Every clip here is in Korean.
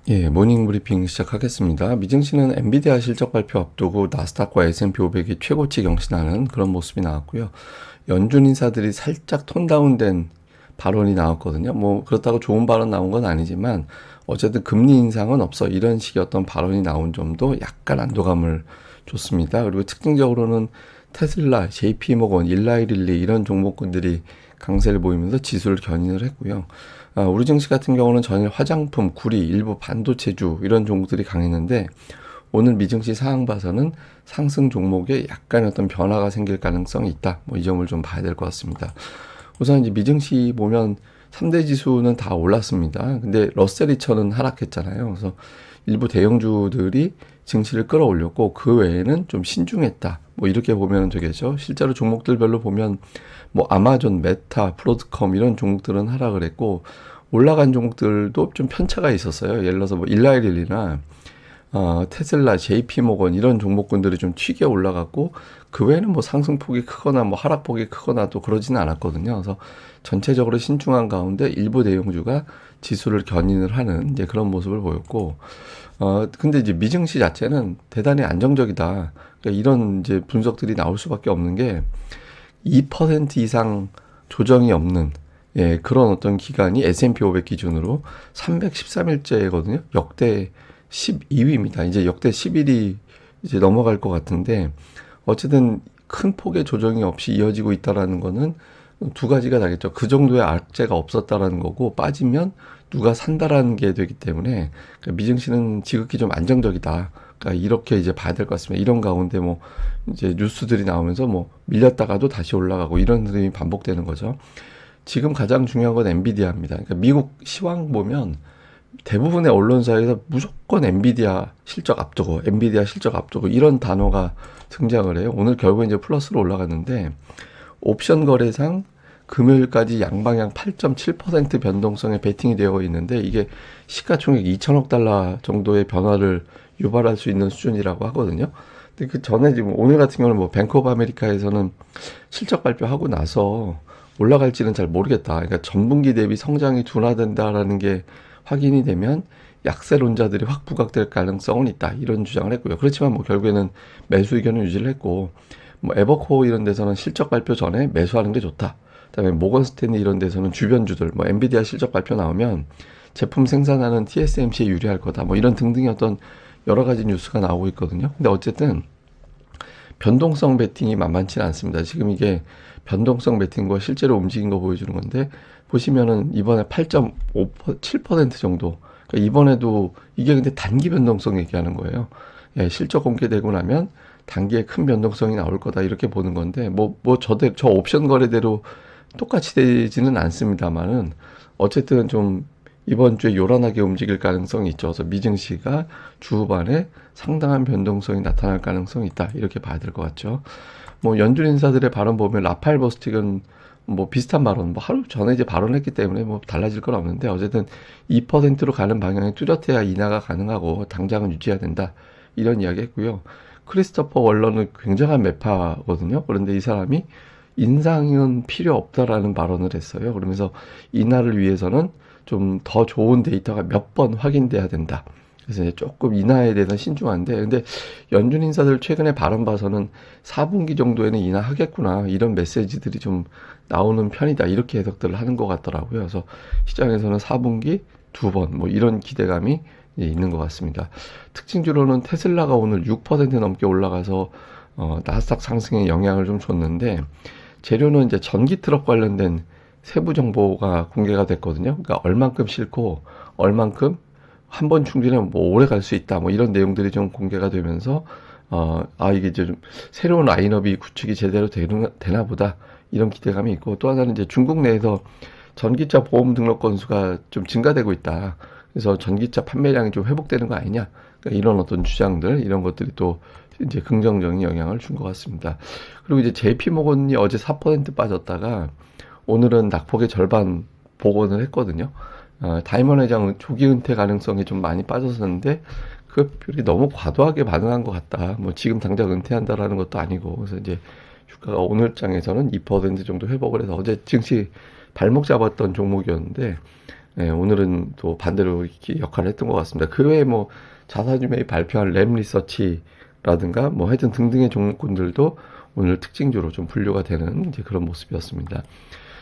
예, 모닝 브리핑 시작하겠습니다. 미증시는 엔비디아 실적 발표 앞두고 나스닥과 S&P 500이 최고치 경신하는 그런 모습이 나왔고요. 연준 인사들이 살짝 톤 다운된 발언이 나왔거든요. 뭐 그렇다고 좋은 발언 나온 건 아니지만 어쨌든 금리 인상은 없어, 이런 식의 어떤 발언이 나온 점도 약간 안도감을 줬습니다. 그리고 특징적으로는 테슬라, JP모건, 일라이릴리 이런 종목군들이 강세를 보이면서 지수를 견인을 했고요. 우리 증시 같은 경우는 전일 화장품, 구리, 일부 반도체주 이런 종목들이 강했는데 오늘 미증시 상황 봐서는 상승 종목에 약간 어떤 변화가 생길 가능성이 있다. 뭐 이 점을 좀 봐야 될 것 같습니다. 우선 이제 미증시 보면 3대 지수는 다 올랐습니다. 근데 러셀 2000은 하락했잖아요. 그래서 일부 대형주들이 증시를 끌어올렸고 그 외에는 좀 신중했다. 뭐 이렇게 보면 되겠죠. 실제로 종목들별로 보면 뭐 아마존, 메타, 브로드컴 이런 종목들은 하락을 했고 올라간 종목들도 좀 편차가 있었어요. 예를 들어서 뭐 일라이릴리나 테슬라, JP모건 이런 종목군들이 좀 튀게 올라갔고 그 외에는 뭐 상승폭이 크거나 뭐 하락폭이 크거나 또 그러지는 않았거든요. 그래서 전체적으로 신중한 가운데 일부 대형주가 지수를 견인을 하는 이제 그런 모습을 보였고 근데 이제 미증시 자체는 대단히 안정적이다. 그러니까 이런 이제 분석들이 나올 수밖에 없는 게 2% 이상 조정이 없는 그런 어떤 기간이 S&P 500 기준으로 313일째거든요. 역대 12위입니다. 이제 역대 10일이 이제 넘어갈 것 같은데 어쨌든 큰 폭의 조정이 없이 이어지고 있다라는 거는 두 가지가 나겠죠. 그 정도의 악재가 없었다라는 거고 빠지면 누가 산다라는 게 되기 때문에 그러니까 미증시는 지극히 좀 안정적이다. 그러니까 이렇게 이제 봐야 될 것 같습니다. 이런 가운데 뭐 이제 뉴스들이 나오면서 뭐 밀렸다가도 다시 올라가고 이런 흐름이 반복되는 거죠. 지금 가장 중요한 건 엔비디아입니다. 그러니까 미국 시황 보면 대부분의 언론사에서 무조건 엔비디아 실적 앞두고, 엔비디아 실적 앞두고 이런 단어가 등장을 해요. 오늘 결국 이제 플러스로 올라갔는데 옵션 거래상 금요일까지 양방향 8.7% 변동성에 베팅이 되어 있는데 이게 시가총액 2천억 달러 정도의 변화를 유발할 수 있는 수준이라고 하거든요. 근데 그 전에 지금 오늘 같은 경우는 뭐 뱅크 오브 아메리카에서는 실적 발표하고 나서 올라갈지는 잘 모르겠다. 그러니까 전분기 대비 성장이 둔화된다라는 게 확인이 되면 약세론자들이 확 부각될 가능성은 있다. 이런 주장을 했고요. 그렇지만 뭐 결국에는 매수 의견을 유지를 했고 뭐 에버코어 이런 데서는 실적 발표 전에 매수하는 게 좋다. 그다음에 모건 스탠리 이런 데서는 주변주들 뭐 엔비디아 실적 발표 나오면 제품 생산하는 TSMC에 유리할 거다. 뭐 이런 등등의 어떤 여러 가지 뉴스가 나오고 있거든요. 근데 어쨌든 변동성 베팅이 만만치는 않습니다. 지금 이게 변동성 베팅과 실제로 움직인 거 보여주는 건데 보시면은 이번에 8.7% 정도. 그러니까 이번에도 이게 근데 단기 변동성 얘기하는 거예요. 예, 실적 공개되고 나면 단기에 큰 변동성이 나올 거다 이렇게 보는 건데 저 옵션 거래대로 똑같이 되지는 않습니다만은 어쨌든 좀 이번 주에 요란하게 움직일 가능성이 있죠. 그래서 미증시가 주 후반에 상당한 변동성이 나타날 가능성이 있다. 이렇게 봐야 될 것 같죠. 뭐 연준 인사들의 발언 보면 라파엘 버스틱은 뭐 비슷한 발언, 뭐 하루 전에 이제 발언했기 때문에 뭐 달라질 건 없는데 어쨌든 2%로 가는 방향에 뚜렷해야 인하가 가능하고 당장은 유지해야 된다. 이런 이야기 했고요. 크리스토퍼 월런은 굉장한 매파거든요. 그런데 이 사람이 인상은 필요 없다라는 발언을 했어요. 그러면서 인하를 위해서는 좀 더 좋은 데이터가 몇 번 확인돼야 된다. 그래서 이제 조금 인하에 대해서 신중한데, 근데 연준 인사들 최근에 발언 봐서는 4분기 정도에는 인하하겠구나 이런 메시지들이 좀 나오는 편이다 이렇게 해석들을 하는 것 같더라고요. 그래서 시장에서는 4분기 2번 뭐 이런 기대감이 있는 것 같습니다. 특징주로는 테슬라가 오늘 6% 넘게 올라가서 나스닥 상승에 영향을 좀 줬는데 재료는 이제 전기 트럭 관련된 세부 정보가 공개가 됐거든요. 그러니까 얼만큼 싣고 얼만큼 한 번 충전하면 뭐 오래 갈 수 있다. 뭐 이런 내용들이 좀 공개가 되면서 이게 이제 좀 새로운 라인업이 구축이 제대로 되나 보다. 이런 기대감이 있고 또 하나는 이제 중국 내에서 전기차 보험 등록 건수가 좀 증가되고 있다. 그래서 전기차 판매량이 좀 회복되는 거 아니냐. 그러니까 이런 어떤 주장들 이런 것들이 또 이제 긍정적인 영향을 준 것 같습니다. 그리고 이제 JP모건이 어제 4% 빠졌다가 오늘은 낙폭의 절반 복원을 했거든요. 다이먼 회장은 조기 은퇴 가능성이 좀 많이 빠졌었는데 그 별이 너무 과도하게 반응한 것 같다. 뭐 지금 당장 은퇴한다라는 것도 아니고 그래서 이제 주가가 오늘 장에서는 2% 정도 회복을 해서 어제 증시 발목 잡았던 종목이었는데 예, 오늘은 또 반대로 이렇게 역할을 했던 것 같습니다. 그 외에 뭐 자사주매입 발표한 램 리서치라든가 뭐 하여튼 등등의 종목군들도 오늘 특징주로 좀 분류가 되는 이제 그런 모습이었습니다.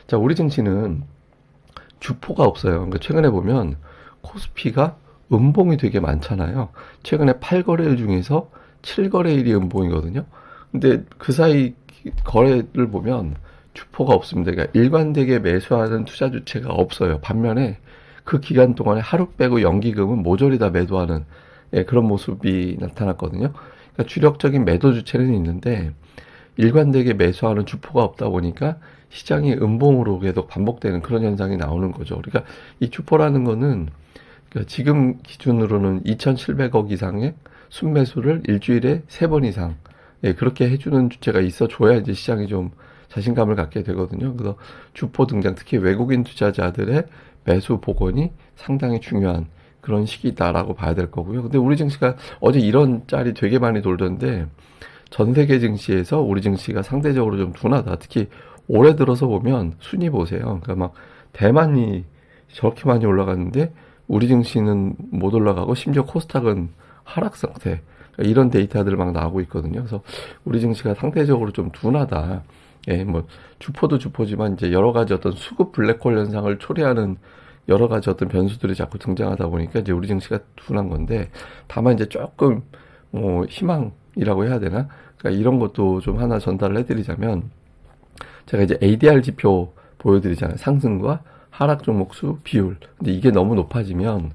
자, 우리 증시는 주포가 없어요. 그러니까 최근에 보면 코스피가 음봉이 되게 많잖아요. 최근에 8거래일 중에서 7거래일이 음봉이거든요. 근데 그 사이 거래를 보면 주포가 없습니다. 그러니까 일관되게 매수하는 투자 주체가 없어요. 반면에 그 기간 동안에 하루 빼고 연기금은 모조리 다 매도하는 예, 그런 모습이 나타났거든요. 그러니까 주력적인 매도 주체는 있는데 일관되게 매수하는 주포가 없다 보니까 시장이 음봉으로 계속 반복되는 그런 현상이 나오는 거죠. 그러니까 이 주포라는 거는 그러니까 지금 기준으로는 2,700억 이상의 순매수를 일주일에 3번 이상 예, 그렇게 해주는 주체가 있어줘야 이제 시장이 좀 자신감을 갖게 되거든요. 그래서 주포 등장, 특히 외국인 투자자들의 매수 복원이 상당히 중요한 그런 시기다라고 봐야 될 거고요. 근데 우리 증시가 어제 이런 짤이 되게 많이 돌던데 전 세계 증시에서 우리 증시가 상대적으로 좀 둔하다. 특히 올해 들어서 보면 순위 보세요. 그러니까 막 대만이 저렇게 많이 올라갔는데 우리 증시는 못 올라가고 심지어 코스닥은 하락 상태. 그러니까 이런 데이터들 막 나오고 있거든요. 그래서 우리 증시가 상대적으로 좀 둔하다. 예, 뭐 주포도 주포지만 이제 여러 가지 어떤 수급 블랙홀 현상을 초래하는 여러 가지 어떤 변수들이 자꾸 등장하다 보니까 이제 우리 증시가 둔한 건데 다만 이제 조금 뭐 희망이라고 해야 되나? 그러니까 이런 것도 좀 하나 전달을 해드리자면 제가 이제 ADR 지표 보여드리잖아요. 상승과 하락 종목 수 비율. 근데 이게 너무 높아지면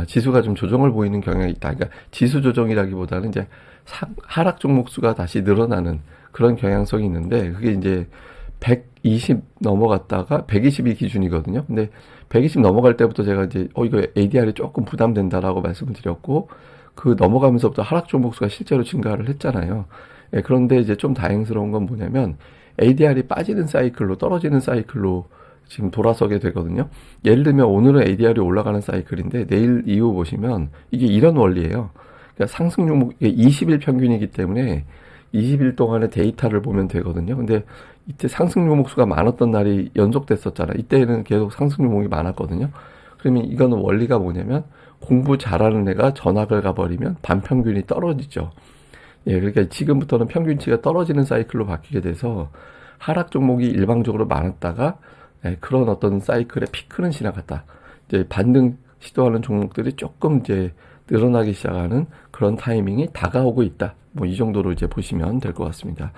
지수가 좀 조정을 보이는 경향이 있다. 그러니까 지수 조정이라기보다는 이제 하락 종목 수가 다시 늘어나는 그런 경향성이 있는데 그게 이제 120 넘어갔다가 120이 기준이거든요. 근데 120 넘어갈 때부터 제가 이제 이거 ADR이 조금 부담된다라고 말씀을 드렸고 그 넘어가면서부터 하락 종목 수가 실제로 증가를 했잖아요. 예, 그런데 이제 좀 다행스러운 건 뭐냐면 ADR이 빠지는 사이클로 떨어지는 사이클로 지금 돌아서게 되거든요. 예를 들면 오늘은 ADR이 올라가는 사이클인데 내일 이후 보시면 이게 이런 원리예요. 그러니까 상승 종목 20일 평균이기 때문에 20일 동안의 데이터를 보면 되거든요. 근데 이때 상승 종목 수가 많았던 날이 연속됐었잖아요. 이때는 계속 상승 종목이 많았거든요. 그러면 이거는 원리가 뭐냐면 공부 잘하는 애가 전학을 가버리면 반평균이 떨어지죠. 예, 그러니까 지금부터는 평균치가 떨어지는 사이클로 바뀌게 돼서 하락 종목이 일방적으로 많았다가 예, 그런 어떤 사이클의 피크는 지나갔다. 이제 반등 시도하는 종목들이 조금 이제 늘어나기 시작하는 그런 타이밍이 다가오고 있다. 뭐 이 정도로 이제 보시면 될 것 같습니다.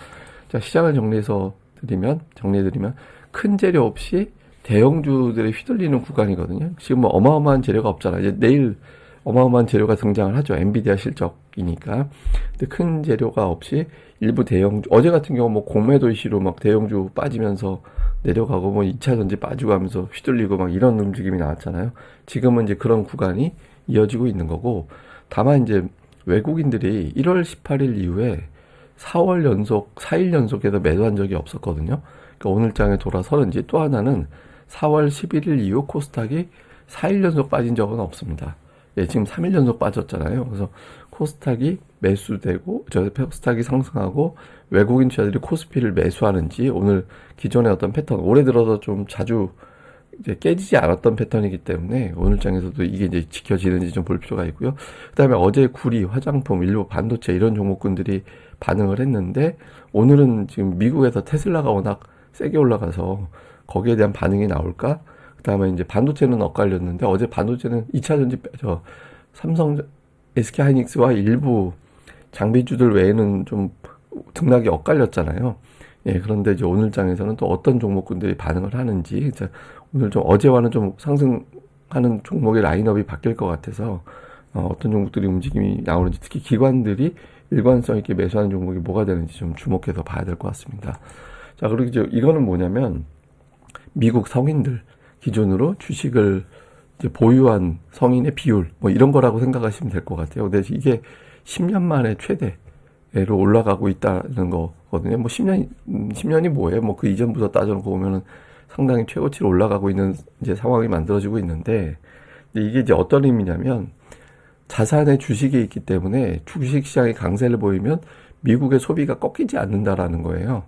자, 시장을 정리해드리면 큰 재료 없이 대형주들이 휘둘리는 구간이거든요. 지금 뭐 어마어마한 재료가 없잖아요. 이제 내일 어마어마한 재료가 등장을 하죠. 엔비디아 실적이니까. 근데 큰 재료가 없이 일부 대형주, 어제 같은 경우 뭐 공매도 이슈로 막 대형주 빠지면서 내려가고 뭐 2차 전지 빠지고 하면서 휘둘리고 막 이런 움직임이 나왔잖아요. 지금은 이제 그런 구간이 이어지고 있는 거고, 다만 이제 외국인들이 1월 18일 이후에 4월 연속, 4일 연속에서 매도한 적이 없었거든요. 그러니까 오늘 장에 돌아서는지 또 하나는 4월 11일 이후 코스닥이 4일 연속 빠진 적은 없습니다. 예, 지금 3일 연속 빠졌잖아요. 그래서 코스닥이 매수되고, 코스닥이 상승하고, 외국인 투자들이 코스피를 매수하는지, 오늘 기존의 어떤 패턴, 올해 들어서 좀 자주 이제 깨지지 않았던 패턴이기 때문에, 오늘 장에서도 이게 이제 지켜지는지 좀 볼 필요가 있고요. 그 다음에 어제 구리, 화장품, 일부 반도체 이런 종목군들이 반응을 했는데, 오늘은 지금 미국에서 테슬라가 워낙 세게 올라가서 거기에 대한 반응이 나올까? 그다음에 이제 반도체는 엇갈렸는데 어제 반도체는 2차 전지 삼성, SK하이닉스와 일부 장비주들 외에는 좀 등락이 엇갈렸잖아요. 예, 그런데 이제 오늘 장에서는 또 어떤 종목군들이 반응을 하는지 오늘 좀 어제와는 좀 상승하는 종목의 라인업이 바뀔 것 같아서 어떤 종목들이 움직임이 나오는지 특히 기관들이 일관성 있게 매수하는 종목이 뭐가 되는지 좀 주목해서 봐야 될 것 같습니다. 자, 그리고 이제 이거는 뭐냐면 미국 성인들 기준으로 주식을 이제 보유한 성인의 비율, 뭐 이런 거라고 생각하시면 될 것 같아요. 근데 이게 10년 만에 최대로 올라가고 있다는 거거든요. 뭐 10년이 뭐예요? 뭐 그 이전부터 따져놓고 보면은 상당히 최고치로 올라가고 있는 이제 상황이 만들어지고 있는데, 이게 이제 어떤 의미냐면 자산의 주식이 있기 때문에 주식 시장이 강세를 보이면 미국의 소비가 꺾이지 않는다라는 거예요.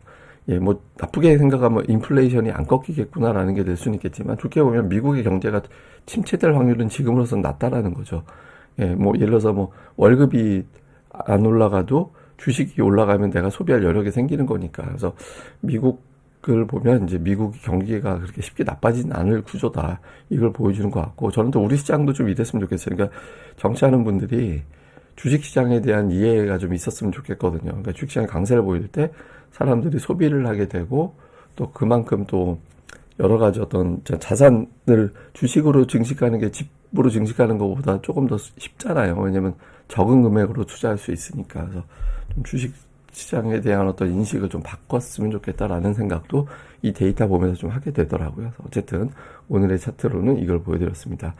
예, 뭐 나쁘게 생각하면 인플레이션이 안 꺾이겠구나라는 게 될 수는 있겠지만 좋게 보면 미국의 경제가 침체될 확률은 지금으로선 낮다라는 거죠. 예, 뭐 예를 들어서 뭐 월급이 안 올라가도 주식이 올라가면 내가 소비할 여력이 생기는 거니까. 그래서 미국을 보면 이제 미국 경기가 그렇게 쉽게 나빠지진 않을 구조다. 이걸 보여주는 것 같고 저는 또 우리 시장도 좀 이랬으면 좋겠어요. 그러니까 정치하는 분들이 주식시장에 대한 이해가 좀 있었으면 좋겠거든요. 그러니까 주식시장이 강세를 보일 때 사람들이 소비를 하게 되고 또 그만큼 또 여러 가지 어떤 자산을 주식으로 증식하는 게 집으로 증식하는 것보다 조금 더 쉽잖아요. 왜냐면 적은 금액으로 투자할 수 있으니까. 그래서 좀 주식 시장에 대한 어떤 인식을 좀 바꿨으면 좋겠다라는 생각도 이 데이터 보면서 좀 하게 되더라고요. 그래서 어쨌든 오늘의 차트로는 이걸 보여드렸습니다.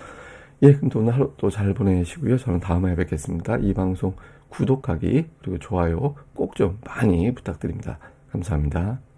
예, 그럼 또 오늘 하루 또 잘 보내시고요. 저는 다음에 뵙겠습니다. 이 방송 구독하기 그리고 좋아요 꼭 좀 많이 부탁드립니다. 감사합니다.